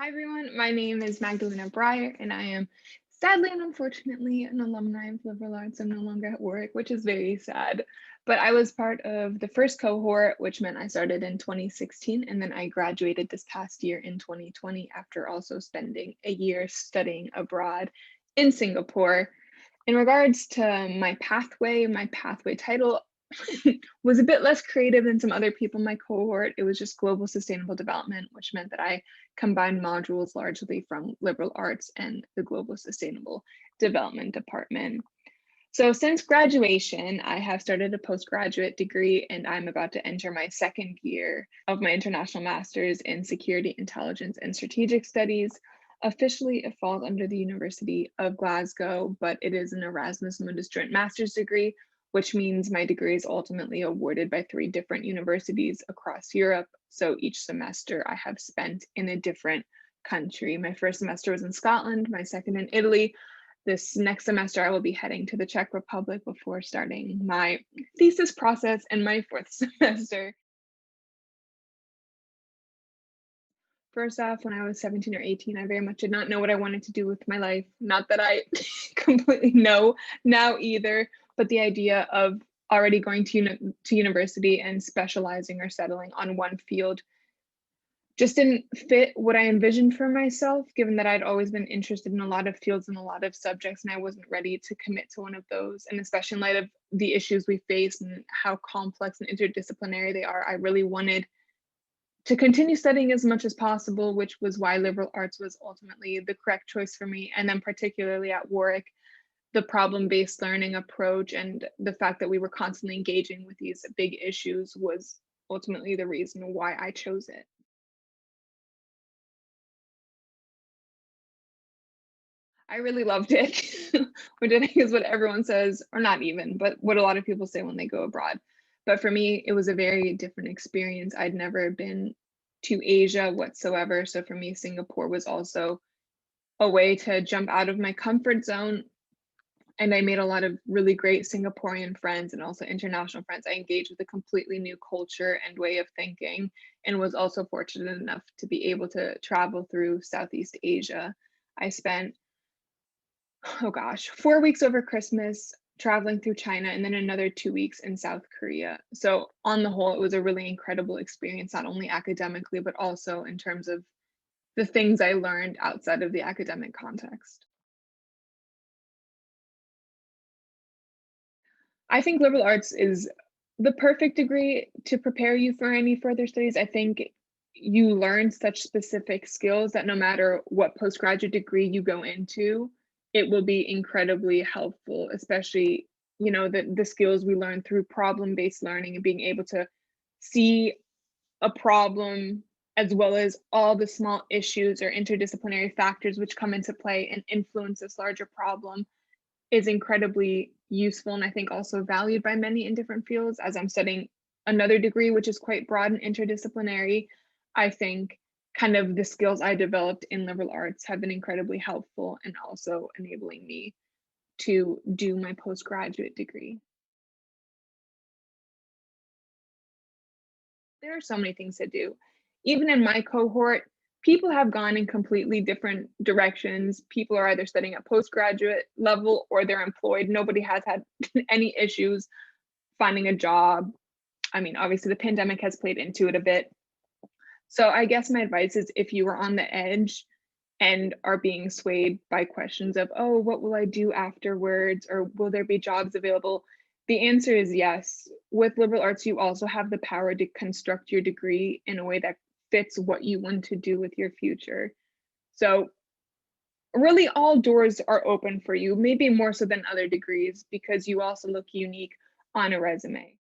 Hi everyone, my name is Magdalena Breyer, and I am sadly and unfortunately an alumni of liberal arts. I'm no longer at work, which is very sad. But I was part of the first cohort, which meant I started in 2016, and then I graduated this past year in 2020 after also spending a year studying abroad in Singapore. In regards to my pathway title was a bit less creative than some other people in my cohort. It was just global sustainable development, which meant that I combined modules largely from liberal arts and the global sustainable development department. So since graduation, I have started a postgraduate degree and I'm about to enter my second year of my international master's in security, intelligence, and strategic studies. Officially, it falls under the University of Glasgow, but it is an Erasmus Mundus joint master's degree, which means my degree is ultimately awarded by three different universities across Europe. So each semester I have spent in a different country. My first semester was in Scotland, my second in Italy. This next semester, I will be heading to the Czech Republic before starting my thesis process in my fourth semester. First off, when I was 17 or 18, I very much did not know what I wanted to do with my life. Not that I completely know now either, but the idea of already going to university and specializing or settling on one field just didn't fit what I envisioned for myself, given that I'd always been interested in a lot of fields and a lot of subjects, and I wasn't ready to commit to one of those. And especially in light of the issues we face and how complex and interdisciplinary they are, I really wanted to continue studying as much as possible, which was why liberal arts was ultimately the correct choice for me. And then, particularly at Warwick, the problem based learning approach and the fact that we were constantly engaging with these big issues was ultimately the reason why I chose it. I really loved it, which I think is what everyone says, or not even, but what a lot of people say when they go abroad. But for me, it was a very different experience. I'd never been to Asia whatsoever. So for me, Singapore was also a way to jump out of my comfort zone. And I made a lot of really great Singaporean friends and also international friends. I engaged with a completely new culture and way of thinking, and was also fortunate enough to be able to travel through Southeast Asia. I spent oh gosh, 4 weeks over Christmas traveling through China and then another 2 weeks in South Korea. So on the whole, it was a really incredible experience, not only academically, but also in terms of the things I learned outside of the academic context. I think liberal arts is the perfect degree to prepare you for any further studies. I think you learn such specific skills that no matter what postgraduate degree you go into, it will be incredibly helpful, especially, the skills we learn through problem-based learning and being able to see a problem as well as all the small issues or interdisciplinary factors which come into play and influence this larger problem is incredibly useful and I think also valued by many in different fields. As I'm studying another degree, which is quite broad and interdisciplinary, I think kind of the skills I developed in liberal arts have been incredibly helpful and also enabling me to do my postgraduate degree. There are so many things to do. Even in my cohort, people have gone in completely different directions. People are either studying at postgraduate level or they're employed. Nobody has had any issues finding a job. I mean, obviously, the pandemic has played into it a bit. So, I guess my advice is if you are on the edge and are being swayed by questions of, oh, what will I do afterwards? Or will there be jobs available? The answer is yes. With liberal arts, you also have the power to construct your degree in a way that fits what you want to do with your future. So, really, all doors are open for you, maybe more so than other degrees, because you also look unique on a resume.